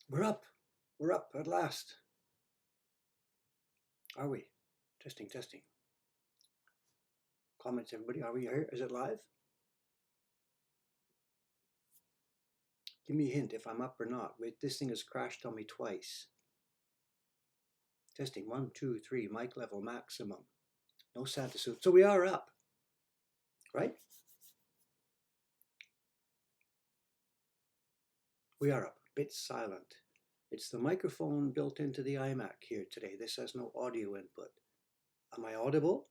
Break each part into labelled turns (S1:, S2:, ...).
S1: We're up. We're up at last. Are we? Testing, testing. Comments, everybody. Are we here? Is it live? Give me a hint if I'm up or not. Wait, this thing has crashed on me twice. Testing. 1, 2, 3. Mic level maximum. No Santa suit. So we are up, right? We are up. Bit silent. It's the microphone built into the iMac here today. This has no audio input. Am I audible?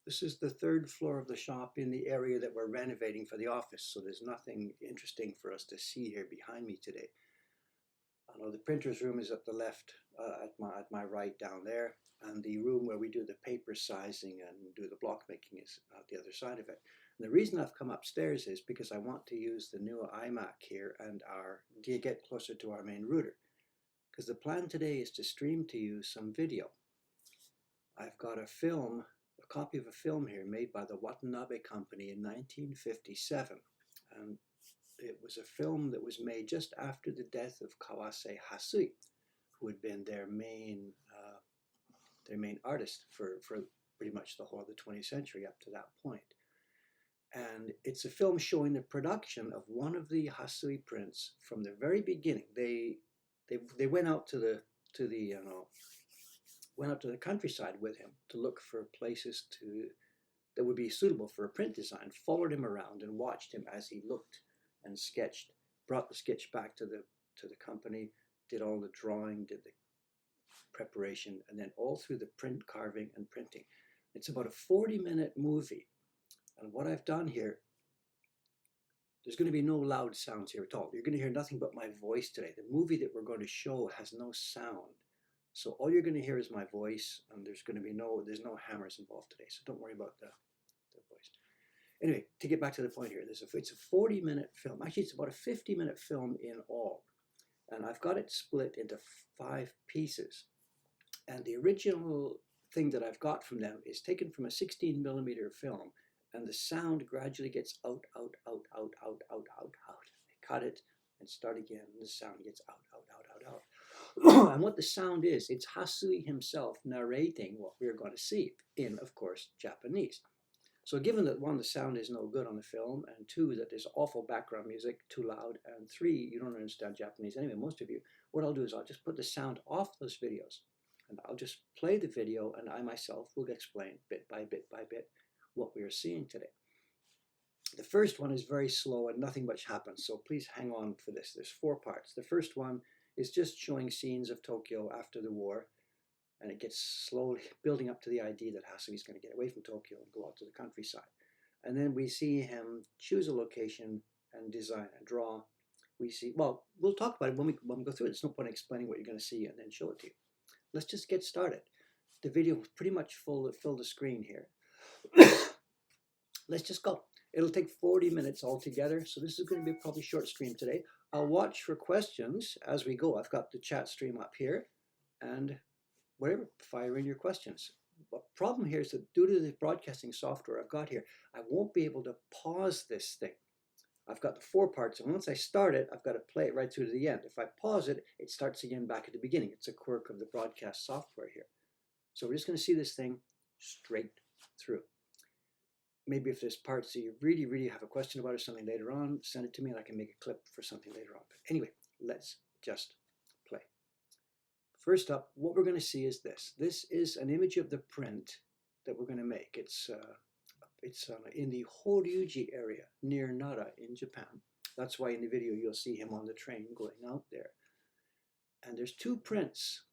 S1: This is the third floor of the shop in the area that we're renovating for the office, so there's nothing interesting for us to see here behind me today. I know the printer's room is at the left, at my right down there, and the room where we do the paper sizing and do the block making is at the other side of it. And the reason I've come upstairs is because I want to use the new iMac here and get closer to our main router. Because the plan today is to stream to you some video. I've got a copy of a film here made by the Watanabe Company in 1957. And it was a film that was made just after the death of Kawase Hasui, who had been their main artist for pretty much the whole of the 20th century up to that point. And it's a film showing the production of one of the Hasui prints from the very beginning. They went out to the countryside with him to look for places that would be suitable for a print design, followed him around and watched him as he looked and sketched, brought the sketch back to the company, did all the drawing, did the preparation, and then all through the print carving and printing. It's about a 40-minute movie. And what I've done here, there's going to be no loud sounds here at all. You're going to hear nothing but my voice today. The movie that we're going to show has no sound. So all you're going to hear is my voice, and there's no hammers involved today. So don't worry about the voice. Anyway, to get back to the point here, it's a 40-minute film. Actually, it's about a 50-minute film in all. And I've got it split into 5 pieces. And the original thing that I've got from them is taken from a 16mm film, and the sound gradually gets out. They cut it and start again, and the sound gets out. And what the sound is, it's Hasui himself narrating what we're going to see in, of course, Japanese. So given that 1, the sound is no good on the film, and 2, that there's awful background music, too loud, and 3, you don't understand Japanese anyway, most of you, what I'll do is I'll just put the sound off those videos, and I'll just play the video, and I myself will explain bit by bit what we are seeing today. The first one is very slow and nothing much happens, so please hang on for this. There's 4 parts. The first one is just showing scenes of Tokyo after the war, and it gets slowly building up to the idea that Hasui's going to get away from Tokyo and go out to the countryside. And then we see him choose a location and design and draw. Well, we'll talk about it when we go through it. There's no point in explaining what you're going to see and then show it to you. Let's just get started. The video is pretty much fill the screen here. Let's just go. It'll take 40 minutes altogether, so this is going to be probably a short stream today. I'll watch for questions as we go. I've got the chat stream up here, and whatever, fire in your questions. The problem here is that due to the broadcasting software I've got here, I won't be able to pause this thing. I've got the 4 parts, and once I start it, I've got to play it right through to the end. If I pause it, it starts again back at the beginning. It's a quirk of the broadcast software here. So we're just going to see this thing straight through. Maybe if there's parts that you really have a question about or something later on, send it to me and I can make a clip for something later on. But anyway, let's just play. First up, what we're going to see is this. This is an image of the print that we're going to make. It's in the Horyuji area near Nara in Japan. That's why in the video you'll see him on the train going out there. And there's 2 prints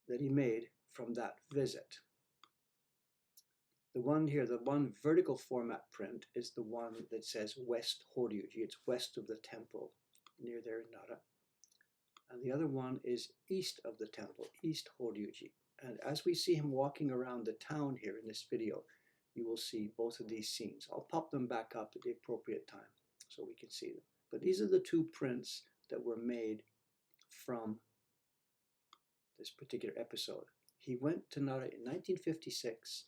S1: that he made from that visit. The one here, the one vertical format print, is the one that says West Horyuji. It's west of the temple near there in Nara. And the other one is east of the temple, East Horyuji. And as we see him walking around the town here in this video, you will see both of these scenes. I'll pop them back up at the appropriate time so we can see them. But these are the 2 prints that were made from this particular episode. He went to Nara in 1956,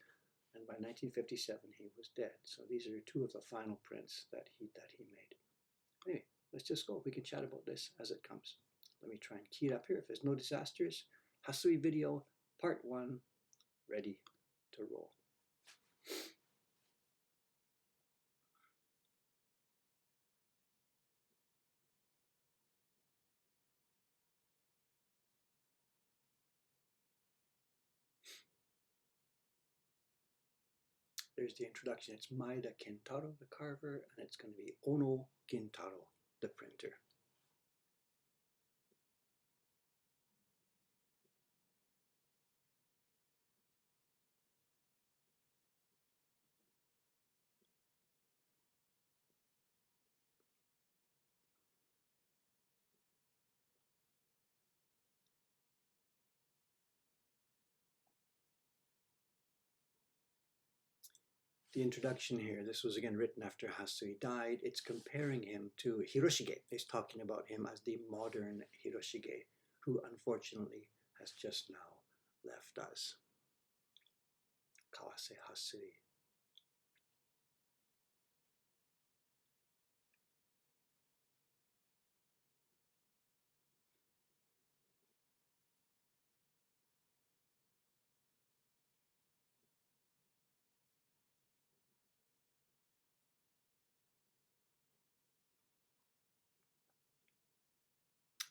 S1: and by 1957 he was dead. So these are 2 of the final prints that he made. Anyway, let's just go. We can chat about this as it comes. Let me try and key it up here. If there's no disasters, Hasui video part 1 ready to roll. There's the introduction. It's Maeda Kentaro, the carver, and it's going to be Ono Gintaro, the printer. The introduction here, this was again written after Hasui died. It's comparing him to Hiroshige. It's talking about him as the modern Hiroshige, who unfortunately has just now left us. Kawase Hasui.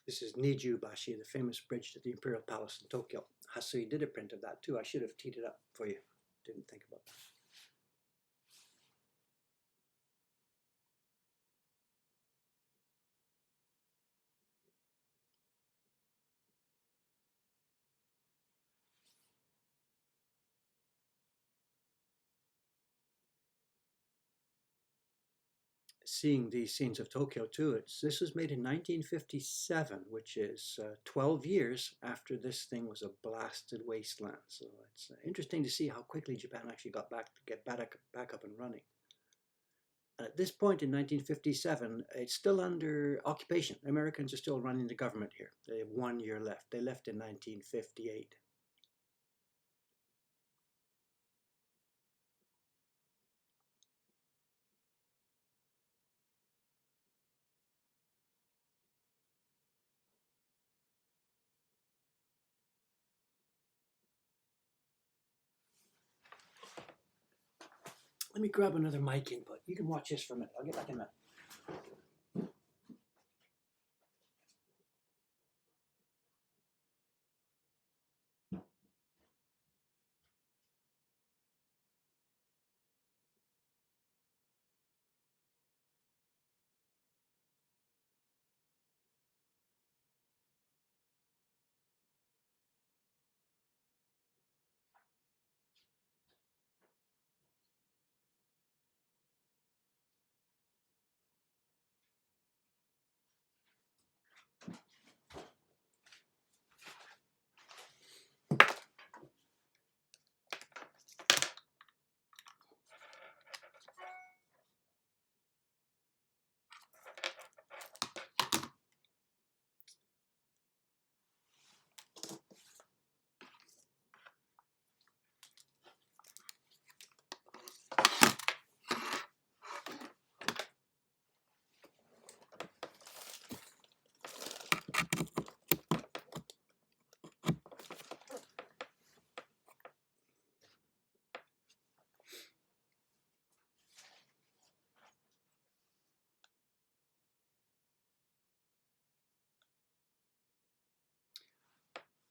S1: This is Nijubashi, the famous bridge to the Imperial Palace in Tokyo. Hasui did a print of that too. I should have teed it up for you. Didn't think about that. Seeing these scenes of Tokyo too, this was made in 1957, which is 12 years after this thing was a blasted wasteland. So it's interesting to see how quickly Japan actually got back up and running. And at this point in 1957, it's still under occupation. Americans are still running the government here. They have 1 year left. They left in 1958. Let me grab another mic input. You can watch this for a minute. I'll get back in a minute.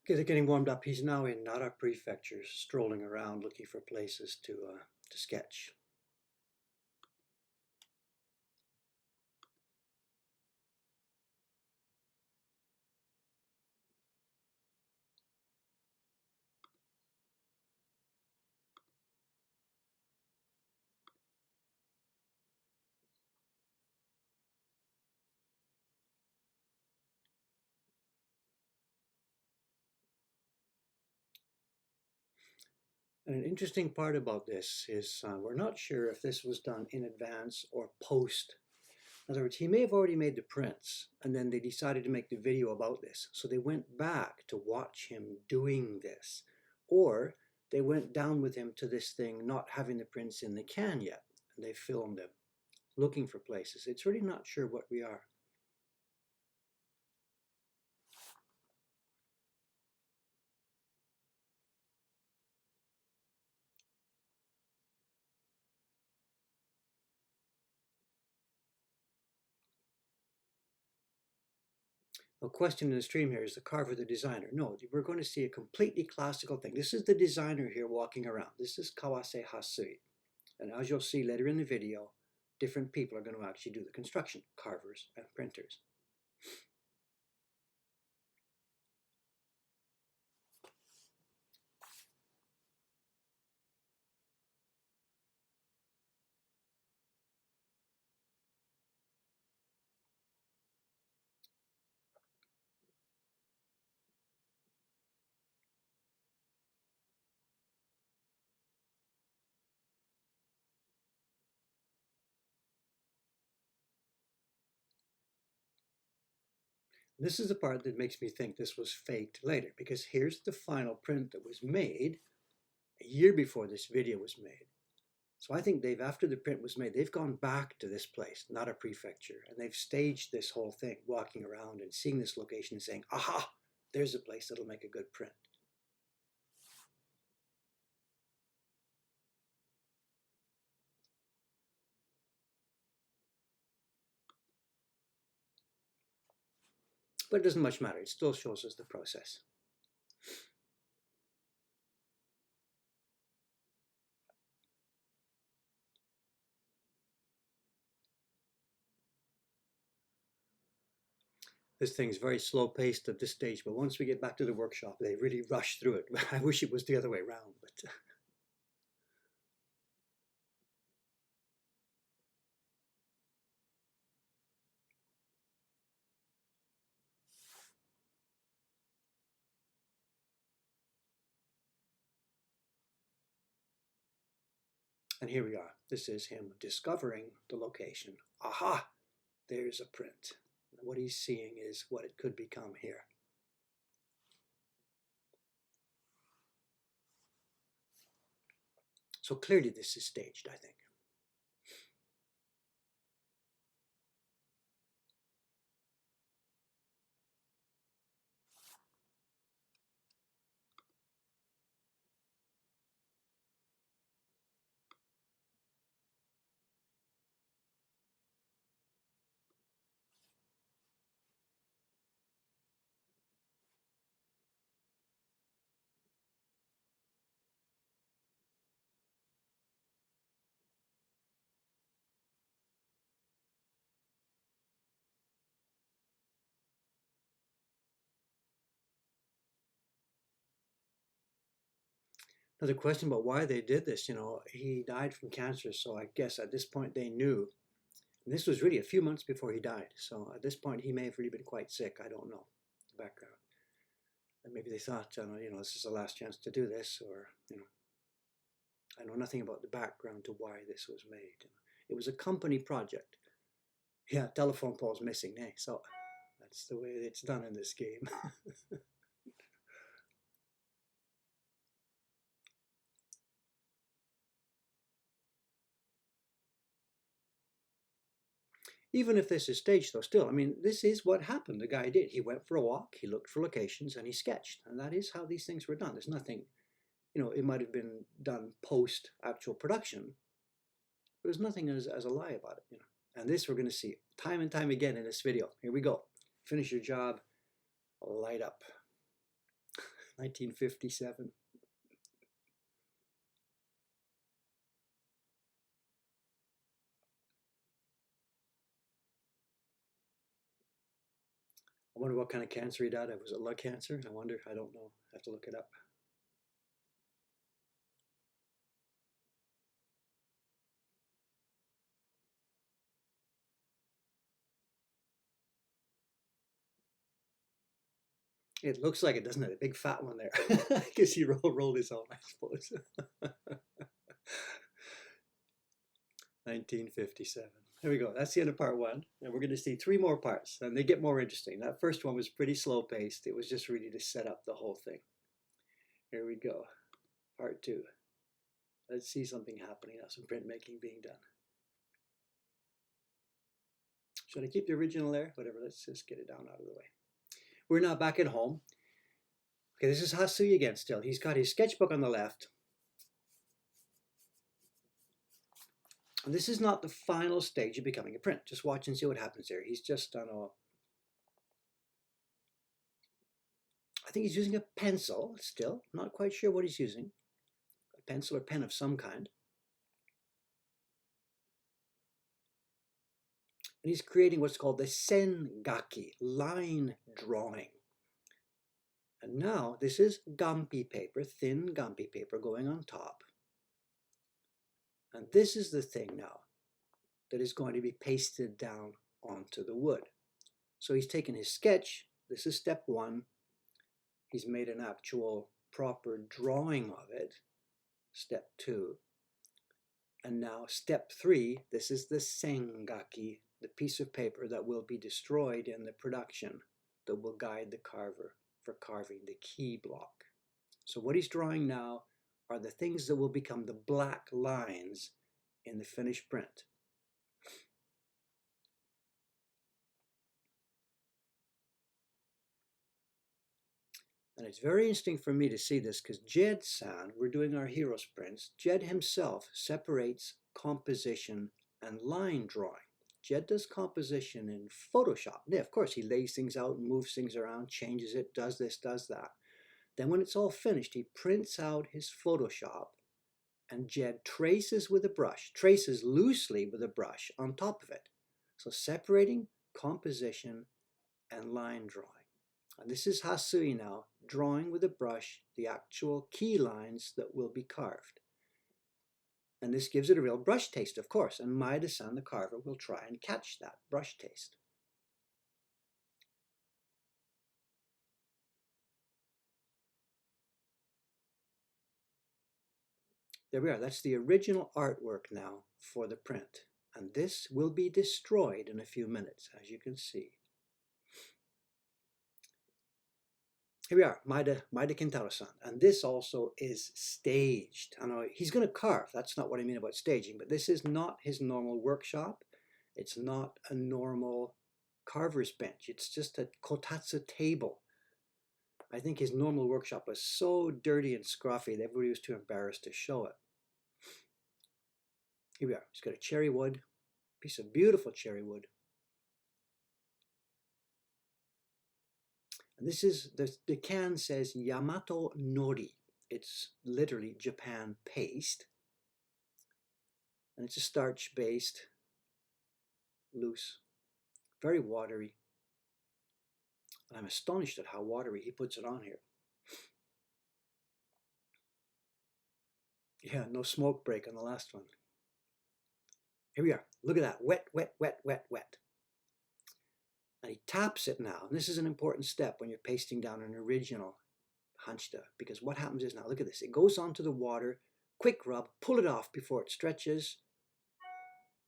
S1: Okay, they're getting warmed up. He's now in Nara Prefecture, strolling around looking for places to sketch. And an interesting part about this is we're not sure if this was done in advance or post. In other words, he may have already made the prints and then they decided to make the video about this. So they went back to watch him doing this. Or they went down with him to this thing not having the prints in the can yet. And they filmed him looking for places. It's really not sure what we are. A question in the stream here, is the carver the designer? No, we're going to see a completely classical thing. This is the designer here walking around. This is Kawase Hasui. And as you'll see later in the video, different people are going to actually do the construction, carvers and printers. This is the part that makes me think this was faked later, because here's the final print that was made a year before this video was made. So I think after the print was made, they've gone back to this place, not a prefecture, and they've staged this whole thing, walking around and seeing this location and saying, aha, there's a place that'll make a good print. But it doesn't much matter. It still shows us the process. This thing's very slow paced at this stage, but once we get back to the workshop, they really rush through it. I wish it was the other way around, but and here we are. This is him discovering the location. Aha, there's a print. What he's seeing is what it could become here. So clearly this is staged, I think. Now the question about why they did this, he died from cancer, so I guess at this point they knew. And this was really a few months before he died, so at this point he may have really been quite sick. I don't know the background. And maybe they thought, this is the last chance to do this, or, I know nothing about the background to why this was made. It was a company project. Yeah, telephone pole's missing, eh? So that's the way it's done in this game. Even if this is staged, though, still, I mean, this is what happened. The guy did. He went for a walk, he looked for locations, and he sketched. And that is how these things were done. There's nothing, it might have been done post actual production, but there's nothing as a lie about it, And this we're going to see time and time again in this video. Here we go. Finish your job, light up. 1957. I wonder what kind of cancer he died of. Was it lung cancer? I wonder. I don't know. I have to look it up. It looks like it, doesn't it? A big fat one there. I guess he rolled his own, I suppose. 1957. Here we go. That's the end of part one. And we're going to see 3 more parts. And they get more interesting. That first one was pretty slow paced. It was just really to set up the whole thing. Here we go. Part 2. Let's see something happening now. Some printmaking being done. Should I keep the original there? Whatever. Let's just get it down out of the way. We're now back at home. Okay, this is Hasui again still. He's got his sketchbook on the left. And this is not the final stage of becoming a print. Just watch and see what happens there. He's just done I think he's using a pencil still. Not quite sure what he's using. A pencil or pen of some kind. And he's creating what's called the sengaki, line drawing. And now this is gampi paper, thin gampi paper going on top. And this is the thing now that is going to be pasted down onto the wood. So he's taken his sketch. This is step one. He's made an actual proper drawing of it. Step two. And now step three, this is the sengaki, the piece of paper that will be destroyed in the production that will guide the carver for carving the key block. So what he's drawing now are the things that will become the black lines in the finished print. And it's very interesting for me to see this because Jed-san, we're doing our heroes prints, Jed himself separates composition and line drawing. Jed does composition in Photoshop. Yeah, of course, he lays things out and moves things around, changes it, does this, does that. Then when it's all finished, he prints out his Photoshop and Jed traces with a brush, traces loosely with a brush on top of it. So separating composition and line drawing. And this is Hasui now, drawing with a brush the actual key lines that will be carved. And this gives it a real brush taste, of course, and Maeda-san, the carver, will try and catch that brush taste. There we are, that's the original artwork now for the print. And this will be destroyed in a few minutes, as you can see. Here we are, Maeda Kentaro-san, and this also is staged. I know he's going to carve, that's not what I mean about staging, but this is not his normal workshop. It's not a normal carver's bench. It's just a kotatsu table. I think his normal workshop was so dirty and scruffy that everybody was too embarrassed to show it. Here we are, he's got a cherry wood, piece of beautiful cherry wood. And this is, the can says Yamato Nori. It's literally Japan paste. And it's a starch-based, loose, very watery. And I'm astonished at how watery he puts it on here. Yeah, no smoke break on the last one. Here we are. Look at that. Wet, wet, wet, wet, wet. And he taps it now. And this is an important step when you're pasting down an original hanshita. Because what happens is now, look at this. It goes onto the water, quick rub, pull it off before it stretches,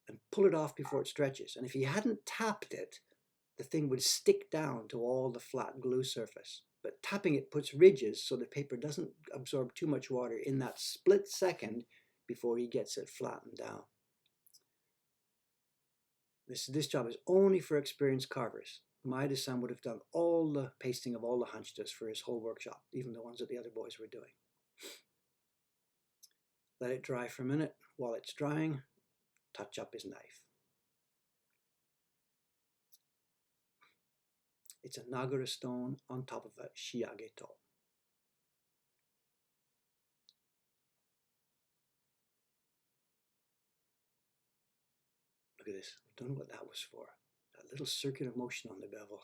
S1: and pull it off before it stretches. And if he hadn't tapped it, the thing would stick down to all the flat glue surface. But tapping it puts ridges so the paper doesn't absorb too much water in that split second before he gets it flattened down. This job is only for experienced carvers. Maeda-san would have done all the pasting of all the hanshitas for his whole workshop, even the ones that the other boys were doing. Let it dry for a minute. While it's drying, touch up his knife. It's a Nagara stone on top of a shiageto. Look at this. I don't know what that was for. That little circular motion on the bevel.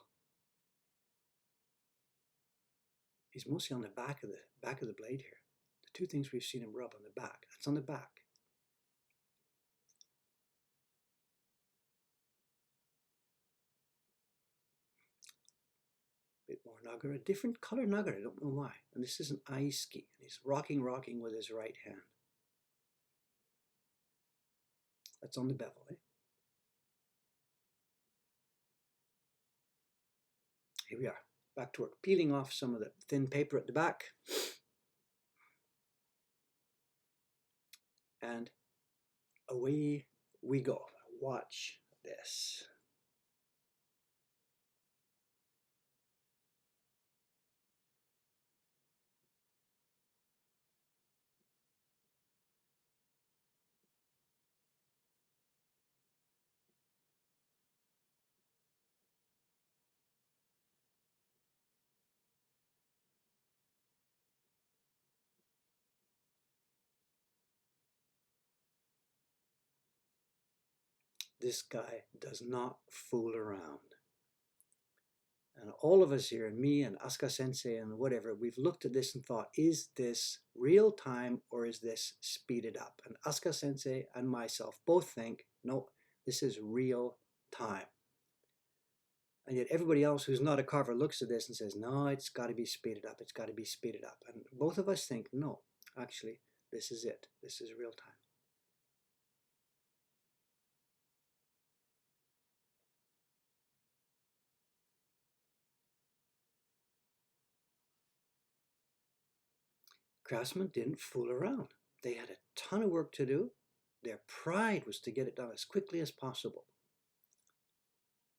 S1: He's mostly on the back of the blade here. The two things we've seen him rub on the back. That's on the back. Bit more Nagara, different color Nagara, I don't know why. And this is an Aisuki, and he's rocking with his right hand. That's on the bevel, eh? Here we are, back to work, peeling off some of the thin paper at the back. And away we go. Watch this. this guy does not fool around. And all of us here, and me and Asuka Sensei and whatever, we've looked at this and thought, is this real time or is this speeded up? And Asuka Sensei and myself both think, no, this is real time. And yet everybody else who's not a carver looks at this and says, no, it's got to be speeded up. It's got to be speeded up. And both of us think, no, actually, this is it. This is real time. Craftsmen didn't fool around. They had a ton of work to do. Their pride was to get it done as quickly as possible.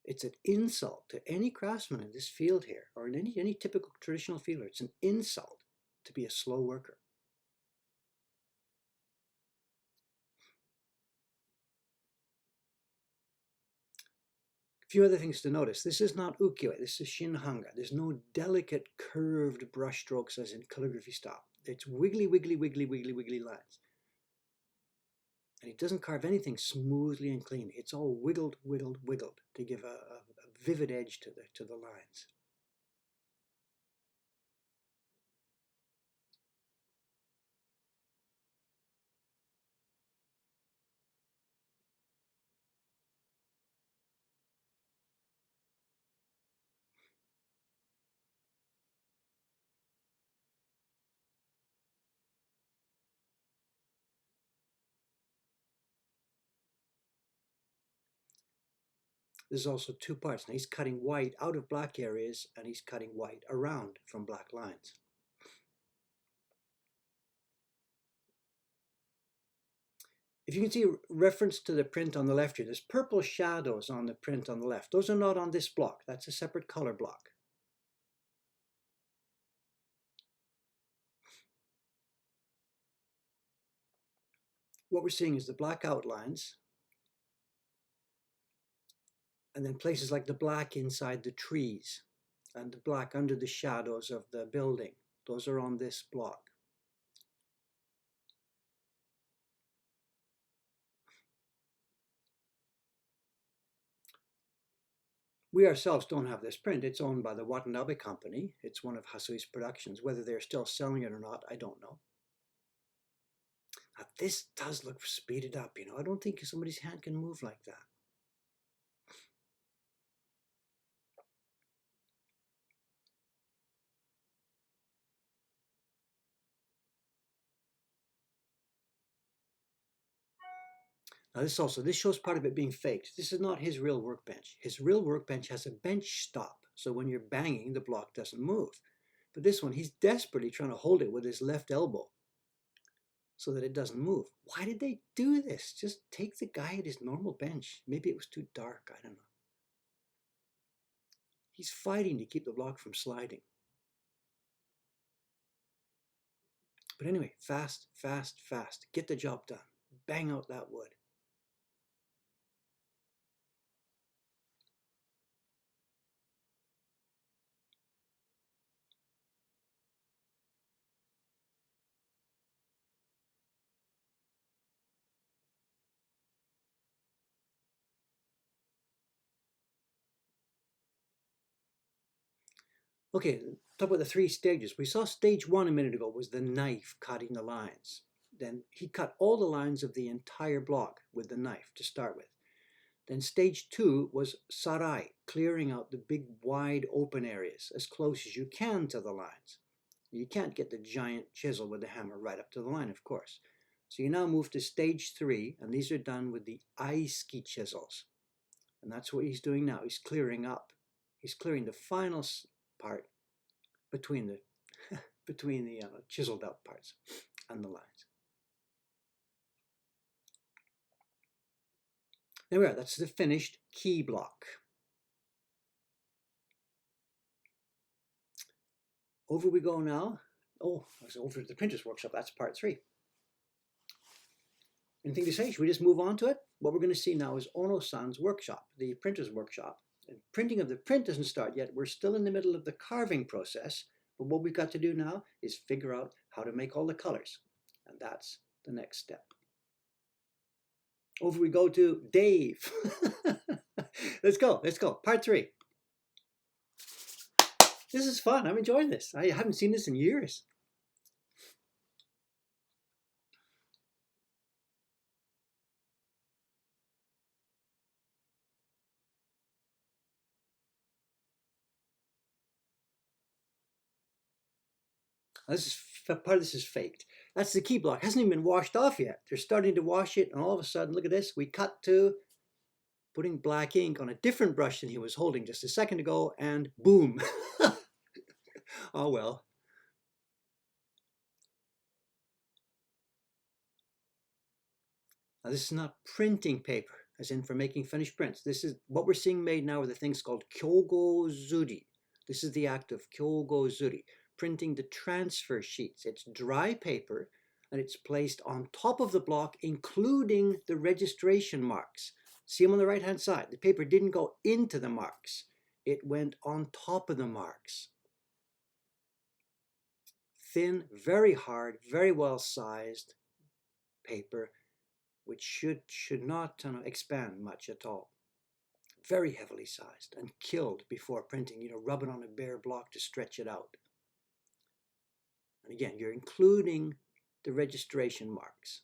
S1: It's an insult to any craftsman in this field here, or in any typical traditional fielder. It's an insult to be a slow worker. A few other things to notice. This is not ukiyo-e, this is shinhanga. There's no delicate curved brush strokes as in calligraphy style. It's wiggly, wiggly, wiggly, wiggly, wiggly lines. And he doesn't carve anything smoothly and clean. It's all wiggled, wiggled, wiggled to give a vivid edge to the lines. There's also two parts. Now he's cutting white out of black areas and he's cutting white around from black lines. If you can see a reference to the print on the left here, there's purple shadows on the print on the left. Those are not on this block. That's a separate color block. What we're seeing is the black outlines and then places like the black inside the trees and the black under the shadows of the building. Those are on this block. We ourselves don't have this print. It's owned by the Watanabe company. It's one of Hasui's productions. Whether they're still selling it or not, I don't know. Now, this does look speeded up, you know. I don't think somebody's hand can move like that. Now this shows part of it being faked. This is not his real workbench. His real workbench has a bench stop, so when you're banging, the block doesn't move. But this one, he's desperately trying to hold it with his left elbow so that it doesn't move. Why did they do this? Just take the guy at his normal bench. Maybe it was too dark, I don't know. He's fighting to keep the block from sliding. But anyway, fast, fast, fast. Get the job done. Bang out that wood. Okay, talk about the three stages. We saw stage one a minute ago was the knife cutting the lines. Then he cut all the lines of the entire block with the knife to start with. Then stage two was sarai, clearing out the big wide open areas as close as you can to the lines. You can't get the giant chisel with the hammer right up to the line, of course. So you now move to stage three, and these are done with the aisuki chisels. And that's what he's doing now. He's clearing up. He's clearing the final part between the chiseled out parts and the lines. There we are. That's the finished key block. Over we go now. Oh, I was over to the printer's workshop. That's part three. Anything to say? Should we just move on to it? What we're going to see now is Ono-san's workshop, the printer's workshop. And printing of the print doesn't start yet. We're still in the middle of the carving process. But what we've got to do now is figure out how to make all the colors. And that's the next step. Over we go to Dave. Let's go. Let's go. Part 3. This is fun. I'm enjoying this. I haven't seen this in years. Part of this is faked. That's the key block. It hasn't even been washed off yet. They're starting to wash it, and all of a sudden, look at this. We cut to putting black ink on a different brush than he was holding just a second ago, and boom. Oh well. Now, this is not printing paper, as in for making finished prints. This is what we're seeing made now are the things called kyogozuri. This is the act of kyogozuri, printing the transfer sheets. It's dry paper, and it's placed on top of the block, including the registration marks. See them on the right-hand side. The paper didn't go into the marks. It went on top of the marks. Thin, very hard, very well sized paper, which should not expand much at all. Very heavily sized and killed before printing, rub it on a bare block to stretch it out. And again, you're including the registration marks.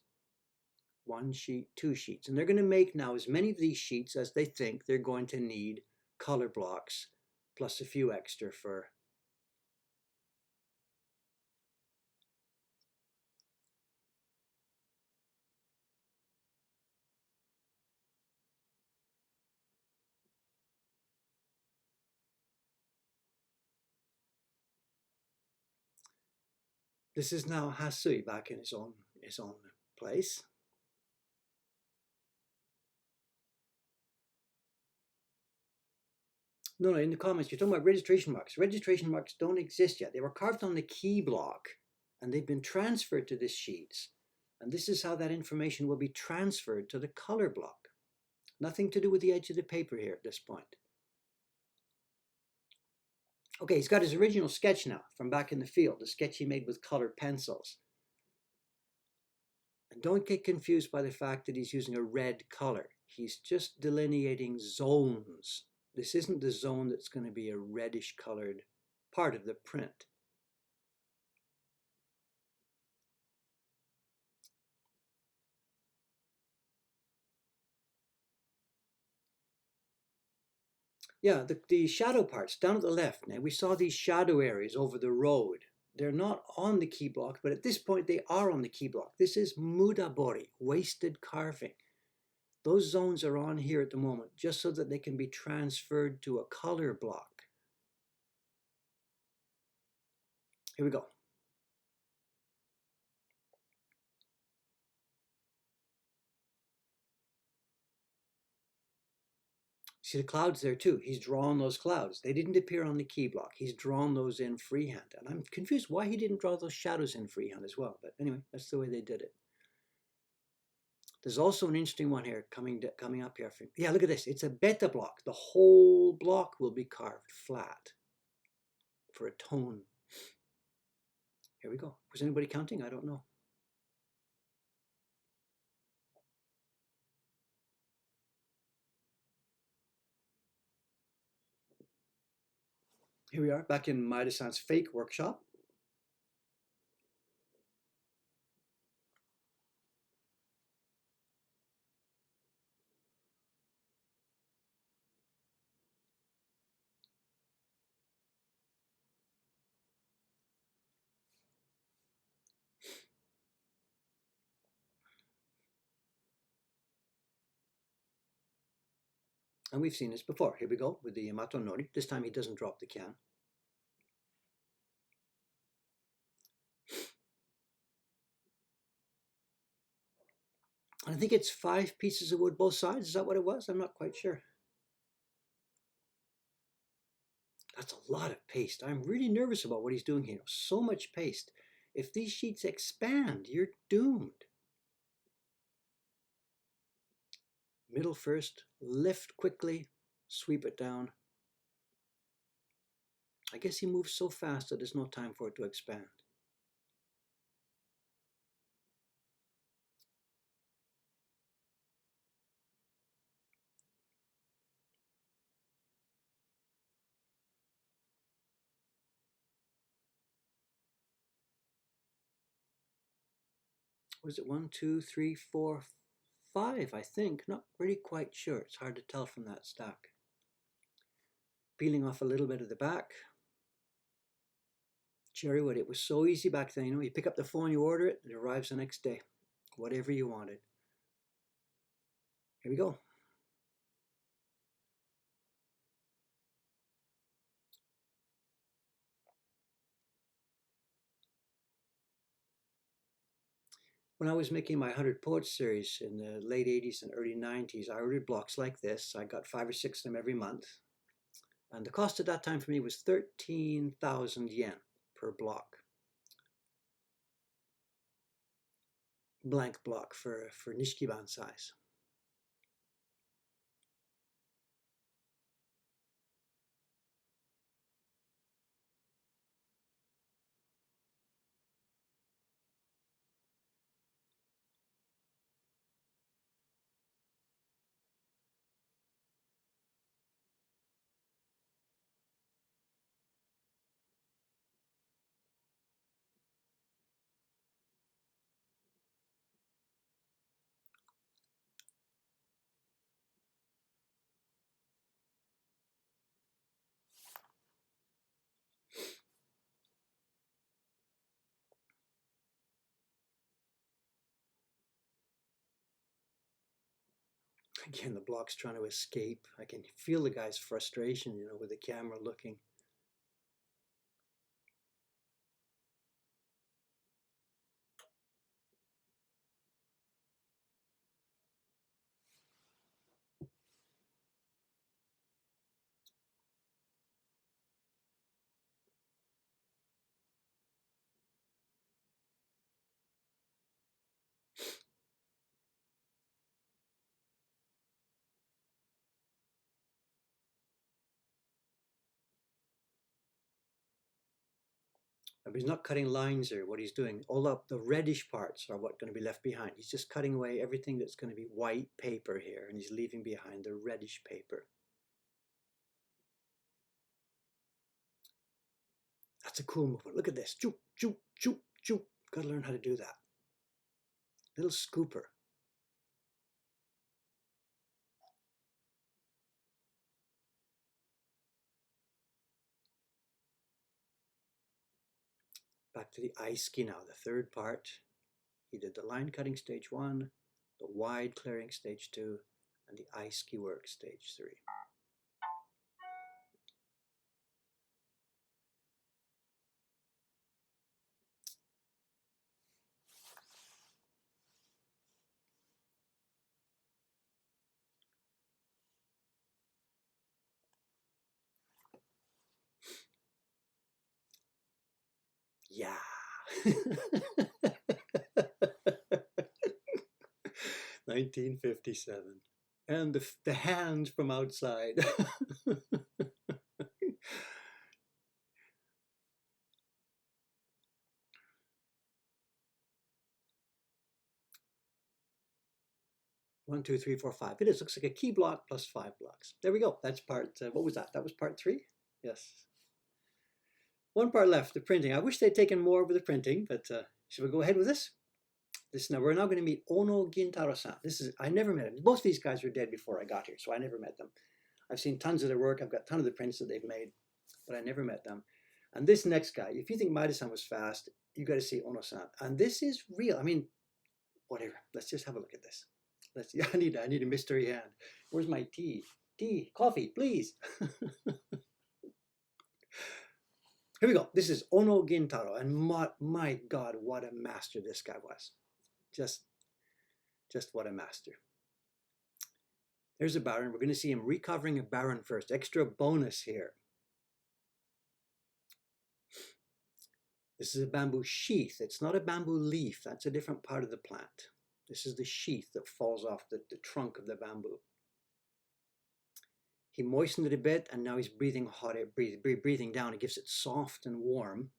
S1: 1 sheet, 2 sheets. And they're going to make now as many of these sheets as they think they're going to need color blocks, plus a few extra for this is now Hasui back in his own place. No, in the comments, you're talking about registration marks. Registration marks don't exist yet. They were carved on the key block, and they've been transferred to this sheets. And this is how that information will be transferred to the color block. Nothing to do with the edge of the paper here at this point. Okay, he's got his original sketch now from back in the field, the sketch he made with colored pencils. And don't get confused by the fact that he's using a red color. He's just delineating zones. This isn't the zone that's going to be a reddish colored part of the print. Yeah, the shadow parts down at the left. Now we saw these shadow areas over the road. They're not on the key block, but at this point they are on the key block. This is mudabori, wasted carving. Those zones are on here at the moment, just so that they can be transferred to a color block. Here we go. See the clouds there too. He's drawn those clouds. They didn't appear on the key block. He's drawn those in freehand. And I'm confused why he didn't draw those shadows in freehand as well. But anyway, that's the way they did it. There's also an interesting one here coming up here. Yeah, look at this. It's a beta block. The whole block will be carved flat for a tone. Here we go. Was anybody counting? I don't know. Here we are back in Maida-san's fake workshop. And we've seen this before. Here we go with the Yamato Nori. This time he doesn't drop the can. I think it's 5 pieces of wood both sides. Is that what it was? I'm not quite sure. That's a lot of paste. I'm really nervous about what he's doing here. So much paste. If these sheets expand, you're doomed. Middle first, lift quickly, sweep it down. I guess he moves so fast that there's no time for it to expand. Was it 1, 2, 3, 4, 5? I think. Not really quite sure. It's hard to tell from that stack. Peeling off a little bit of the back. Cherrywood, it was so easy back then. You know, you pick up the phone, you order it, it arrives the next day. Whatever you wanted. Here we go. When I was making my 100 Poets series in the late 80s and early 90s, I ordered blocks like this. I got 5 or 6 of them every month. And the cost at that time for me was 13,000 yen per block. Blank block for Nishikiban size. Again, the block's trying to escape. I can feel the guy's frustration, you know, with the camera looking. But he's not cutting lines here. What he's doing, all up the reddish parts are what's going to be left behind. He's just cutting away everything that's going to be white paper here, and he's leaving behind the reddish paper. That's a cool movement. Look at this. Choop, choop, choop, choop. Got to learn how to do that. Little scooper. Back to the Aiki now, the third part. He did the line cutting stage 1, the wide clearing stage 2, and the Aiki work stage 3. Yeah. 1957. And the hand from outside. One, two, three, four, five. It is. Looks like a key block plus 5 blocks. There we go. That's part, what was that? That was part 3? Yes. One part left, the printing. I wish they'd taken more over the printing, but should we go ahead with this? We're now going to meet Ono Gintaro-san. I never met him. Both these guys were dead before I got here, so I never met them. I've seen tons of their work. I've got a ton of the prints that they've made, but I never met them. And this next guy, if you think Maida-san was fast, you got to see Ono-san. And this is real. I mean, whatever. Let's just have a look at this. I need a mystery hand. Where's my tea? Tea, coffee, please. Here we go. This is Ono Gintaro, and my God, what a master this guy was. Just what a master. There's a baron. We're going to see him recovering a baron first. Extra bonus here. This is a bamboo sheath. It's not a bamboo leaf. That's a different part of the plant. This is the sheath that falls off the trunk of the bamboo. He moistened it a bit, and now he's breathing hot air, breathing down. It gives it soft and warm.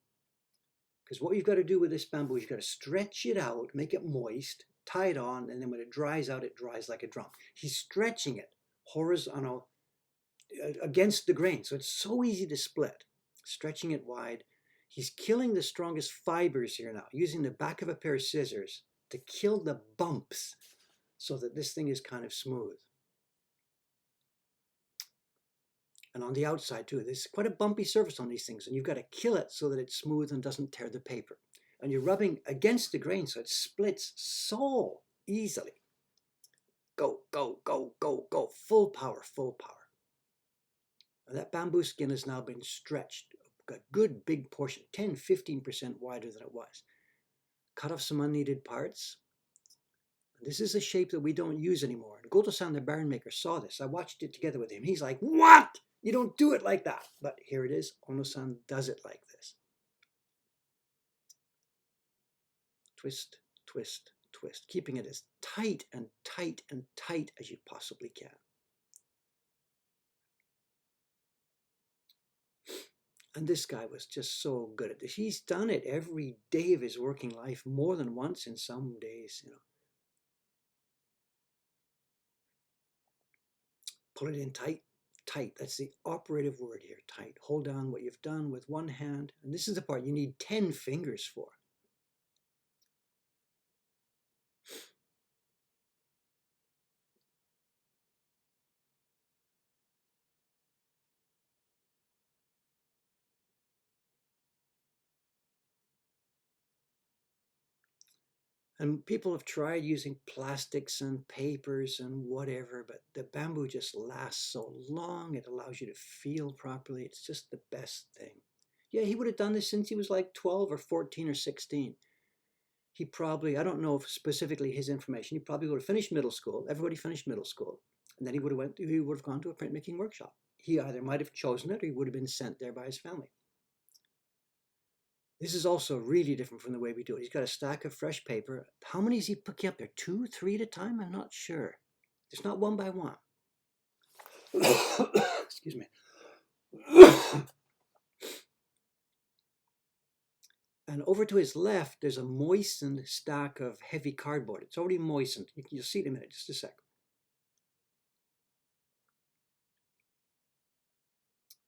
S1: Because what you've got to do with this bamboo is you've got to stretch it out, make it moist, tie it on, and then when it dries out, it dries like a drum. He's stretching it horizontal against the grain, so it's so easy to split. Stretching it wide. He's killing the strongest fibers here now, using the back of a pair of scissors to kill the bumps so that this thing is kind of smooth. And on the outside too, there's quite a bumpy surface on these things, and you've got to kill it so that it's smooth and doesn't tear the paper. And you're rubbing against the grain so it splits so easily. Go, go, go, go, go, full power, full power. And that bamboo skin has now been stretched, a good big portion, 10-15% wider than it was. Cut off some unneeded parts. This is a shape that we don't use anymore. And Goto-san, the barn maker, saw this. I watched it together with him. He's like, what? You don't do it like that. But here it is. Ono-san does it like this. Twist, twist, twist. Keeping it as tight and tight and tight as you possibly can. And this guy was just so good at this. He's done it every day of his working life, more than once in some days, you know. Pull it in tight, tight. That's the operative word here, tight. Hold down what you've done with one hand. And this is the part you need 10 fingers for. And people have tried using plastics and papers and whatever, but the bamboo just lasts so long. It allows you to feel properly. It's just the best thing. Yeah, he would have done this since he was like 12 or 14 or 16. He probably, I don't know if specifically his information, he probably would have finished middle school. Everybody finished middle school. And then he would have gone to a printmaking workshop. He either might have chosen it or he would have been sent there by his family. This is also really different from the way we do it. He's got a stack of fresh paper. How many is he picking up there? 2, 3 at a time? I'm not sure. It's not one by one. Excuse me. And over to his left, there's a moistened stack of heavy cardboard. It's already moistened. You'll see it in a minute, just a sec.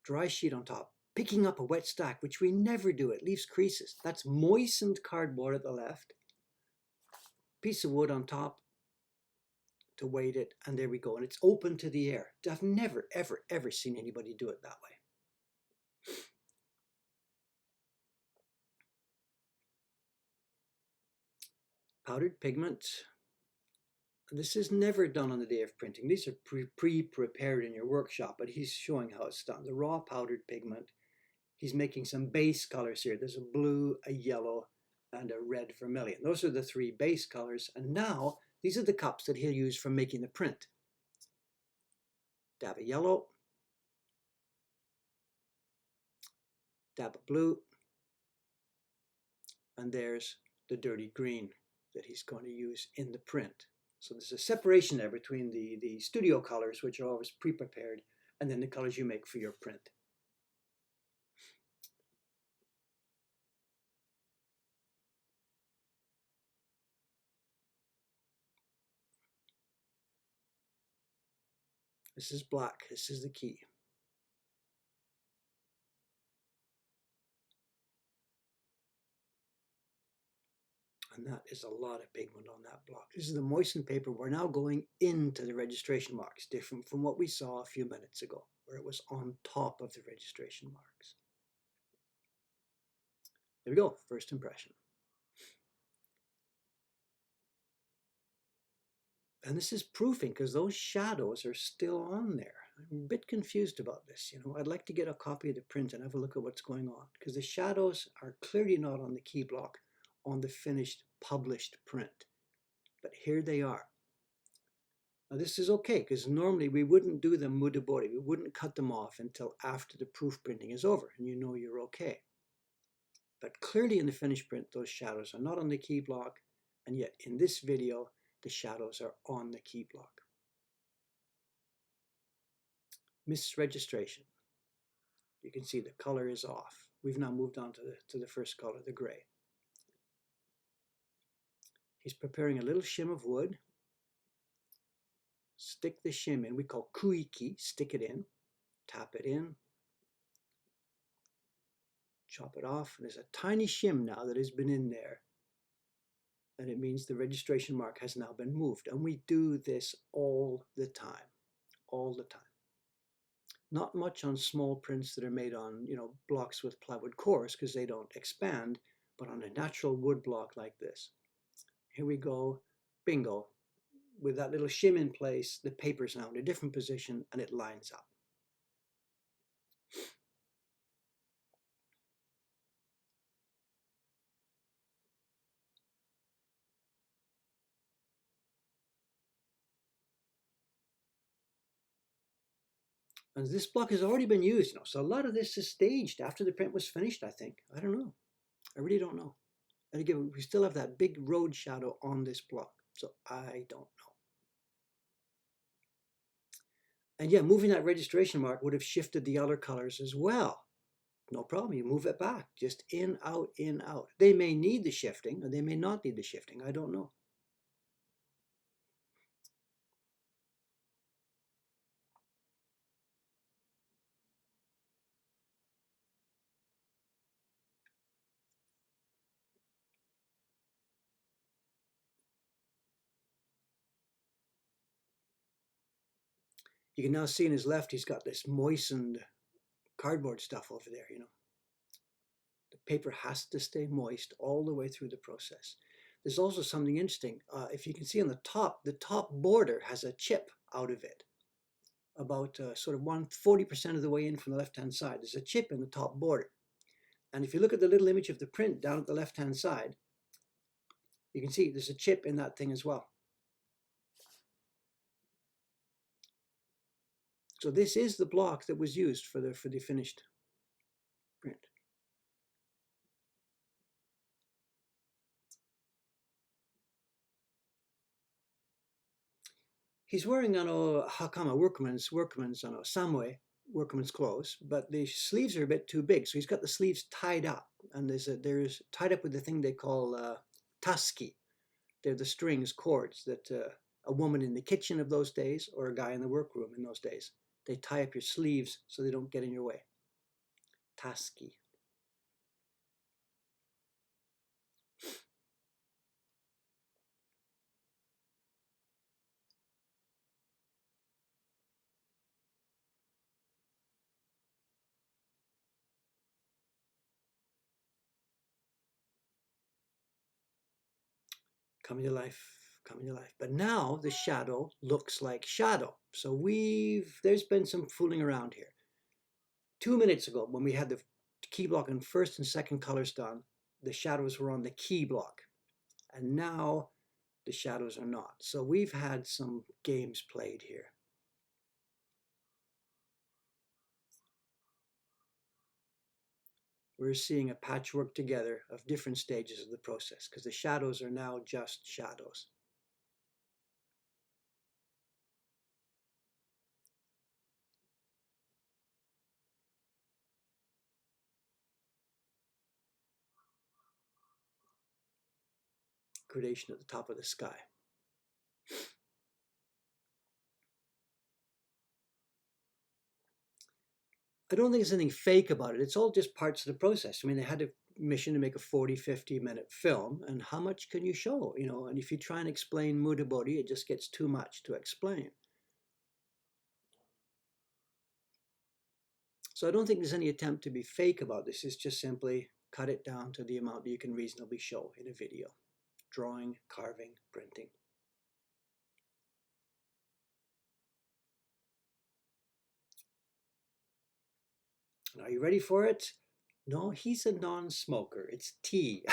S1: Dry sheet on top. Picking up a wet stack, which we never do. It leaves creases. That's moistened cardboard at the left. Piece of wood on top to weight it, and there we go. And it's open to the air. I've never, ever, ever seen anybody do it that way. Powdered pigment. This is never done on the day of printing. These are pre-prepared in your workshop, but he's showing how it's done. The raw powdered pigment. He's making some base colors here. There's a blue, a yellow, and a red vermilion. Those are the 3 base colors. And now these are the cups that he'll use for making the print. Dab of yellow, dab of blue, and there's the dirty green that he's going to use in the print. So there's a separation there between the studio colors, which are always pre-prepared, and then the colors you make for your print. This is black. This is the key. And that is a lot of pigment on that block. This is the moistened paper. We're now going into the registration marks, different from what we saw a few minutes ago, where it was on top of the registration marks. There we go, first impression. And this is proofing because those shadows are still on there. I'm a bit confused about this. You know, I'd like to get a copy of the print and have a look at what's going on because the shadows are clearly not on the key block on the finished published print. But here they are. Now this is okay because normally we wouldn't do them mudabori. We wouldn't cut them off until after the proof printing is over and you know you're okay. But clearly in the finished print, those shadows are not on the key block, and yet in this video, the shadows are on the key block. Misregistration. You can see the color is off. We've now moved on to the first color, the gray. He's preparing a little shim of wood. Stick the shim in. We call kuiki. Stick it in. Tap it in. Chop it off. There's a tiny shim now that has been in there and it means the registration mark has now been moved. And we do this all the time, all the time. Not much on small prints that are made on, blocks with plywood cores because they don't expand, but on a natural wood block like this. Here we go, bingo. With that little shim in place, the paper's now in a different position and it lines up. And this block has already been used, so a lot of this is staged after the print was finished, I think. I don't know. I really don't know. And again, we still have that big road shadow on this block, so I don't know. And yeah, moving that registration mark would have shifted the other colors as well. No problem, you move it back, just in, out, in, out. They may need the shifting, or they may not need the shifting, I don't know. You can now see in his left, he's got this moistened cardboard stuff over there, The paper has to stay moist all the way through the process. There's also something interesting. If you can see on the top border has a chip out of it. About sort of 40% of the way in from the left-hand side. There's a chip in the top border. And if you look at the little image of the print down at the left-hand side, you can see there's a chip in that thing as well. So this is the block that was used for the finished print. He's wearing a hakama, workman's samue, workman's clothes, but the sleeves are a bit too big, so he's got the sleeves tied up, and there's tied up with the thing they call taski. They're the strings, cords that a woman in the kitchen of those days or a guy in the workroom in those days, they tie up your sleeves so they don't get in your way. Taski. Coming to life, coming to life. But now the shadow looks like shadow. So there's been some fooling around here. 2 minutes ago, when we had the key block in first and second colors done, the shadows were on the key block. And now the shadows are not. So we've had some games played here. We're seeing a patchwork together of different stages of the process because the shadows are now just shadows. Gradation at the top of the sky. I don't think there's anything fake about it. It's all just parts of the process. I mean, they had a mission to make a 40, 50-minute film, and how much can you show? And if you try and explain Mudabodi, it just gets too much to explain. So I don't think there's any attempt to be fake about this. It's just simply cut it down to the amount that you can reasonably show in a video. Drawing, carving, printing. Are you ready for it? No, he's a non-smoker. It's tea.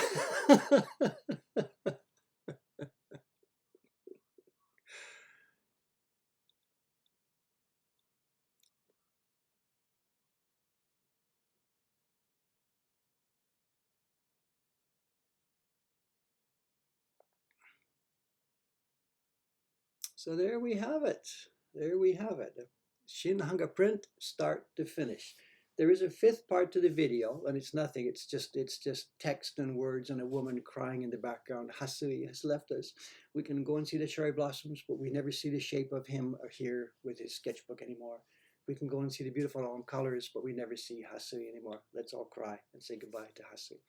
S1: So there we have it. There we have it. Shinhanga print, start to finish. There is a fifth part to the video, and it's nothing. It's just text and words and a woman crying in the background. Hasui has left us. We can go and see the cherry blossoms, but we never see the shape of him here with his sketchbook anymore. We can go and see the beautiful colors, but we never see Hasui anymore. Let's all cry and say goodbye to Hasui.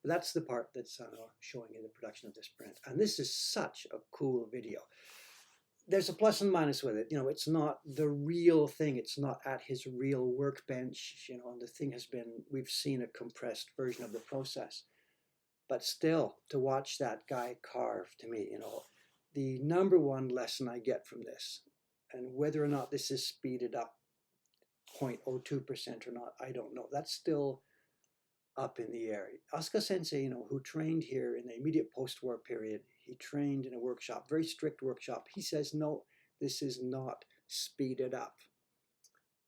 S1: But that's the part that's showing in the production of this print. And this is such a cool video. There's a plus and minus with it. You know, it's not the real thing. It's not at his real workbench, you know, and the thing has been, we've seen a compressed version of the process. But still, to watch that guy carve, to me, you know, the number one lesson I get from this, and whether or not this is speeded up 0.02% or not, I don't know. That's still up in the air. Asuka Sensei, you know, who trained here in the immediate post-war period, he trained in a workshop, very strict workshop. He says, no, this is not speeded up.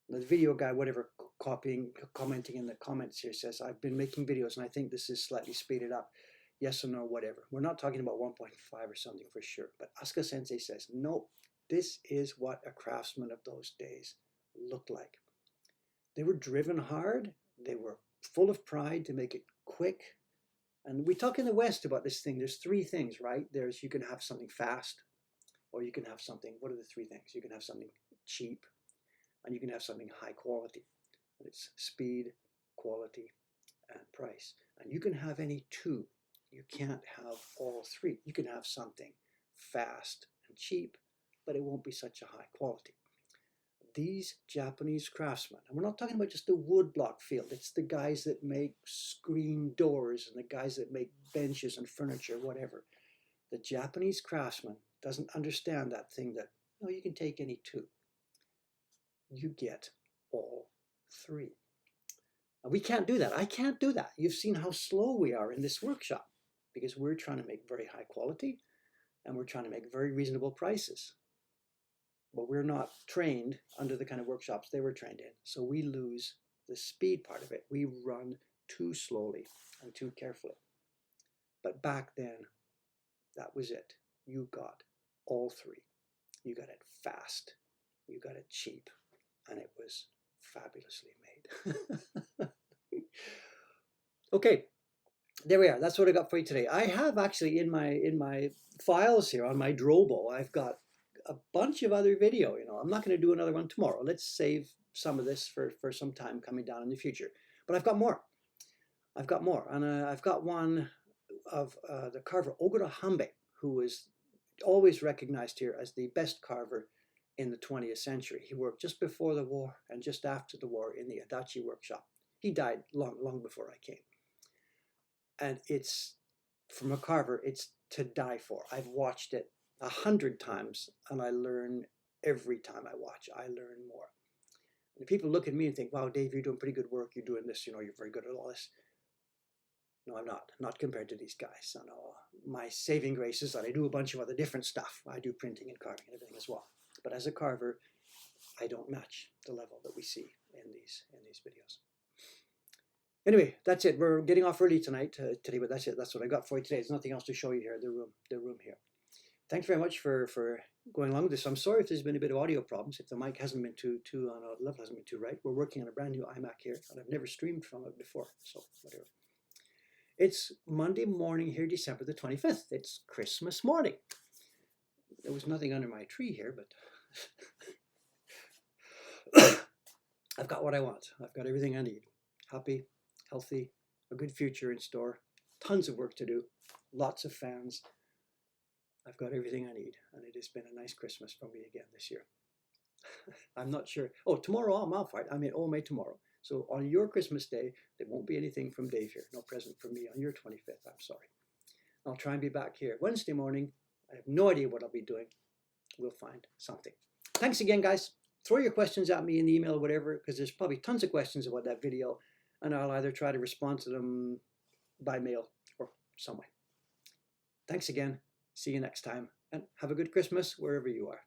S1: The video guy, whatever, commenting in the comments here says, I've been making videos and I think this is slightly speeded up. Yes or no, whatever. We're not talking about 1.5 or something for sure. But Asuka Sensei says, no, this is what a craftsman of those days looked like. They were driven hard. They were full of pride to make it quick. And we talk in the West about this thing. There's three things, right? There's, you can have something fast, or you can have something, what are the three things? You can have something cheap, and you can have something high quality. And it's speed, quality, and price. And you can have any two. You can't have all three. You can have something fast and cheap, but it won't be such a high quality. These Japanese craftsmen, and we're not talking about just the woodblock field, it's the guys that make screen doors and the guys that make benches and furniture, whatever. The Japanese craftsman doesn't understand that thing that, no, you can take any two. You get all three. And we can't do that. I can't do that. You've seen how slow we are in this workshop because we're trying to make very high quality and we're trying to make very reasonable prices. But we're not trained under the kind of workshops they were trained in. So we lose the speed part of it. We run too slowly and too carefully. But back then, that was it. You got all three. You got it fast. You got it cheap. And it was fabulously made. Okay, there we are. That's what I got for you today. I have actually in my files here on my Drobo, I've got a bunch of other video. You know, I'm not going to do another one tomorrow. Let's save some of this for some time coming down in the future. But I've got more. I've got more. And I've got one of the carver Ogura Hanbei, who was always recognized here as the best carver in the 20th century. He worked just before the war and just after the war in the Adachi workshop. He died long before I came. And it's, from a carver, it's to die for. I've watched it 100 times and I learn every time I watch. I learn more. And people look at me and think, wow, Dave, you're doing pretty good work. You're doing this, you know, you're very good at all this. No, I'm not compared to these guys. I know my saving grace is that I do a bunch of other different stuff. I do printing and carving and everything as well. But as a carver, I don't match the level that we see in these videos. Anyway, that's it. We're getting off early tonight, but that's it. That's what I got for you today. There's nothing else to show you here. The room here. Thanks very much for going along with this. I'm sorry if there's been a bit of audio problems, if the mic hasn't been too on a level hasn't been too right. We're working on a brand new iMac here, and I've never streamed from it before, so whatever. It's Monday morning here, December the 25th. It's Christmas morning. There was nothing under my tree here, but I've got what I want. I've got everything I need. Happy, healthy, a good future in store, tons of work to do, lots of fans. I've got everything I need, and it has been a nice Christmas for me again this year. I'm not sure. Oh, tomorrow I'm off, right? I'm in Ome tomorrow. So on your Christmas day, there won't be anything from Dave here. No present from me on your 25th. I'm sorry. I'll try and be back here Wednesday morning. I have no idea what I'll be doing. We'll find something. Thanks again, guys. Throw your questions at me in the email or whatever, because there's probably tons of questions about that video, and I'll either try to respond to them by mail or some way. Thanks again. See you next time, and have a good Christmas wherever you are.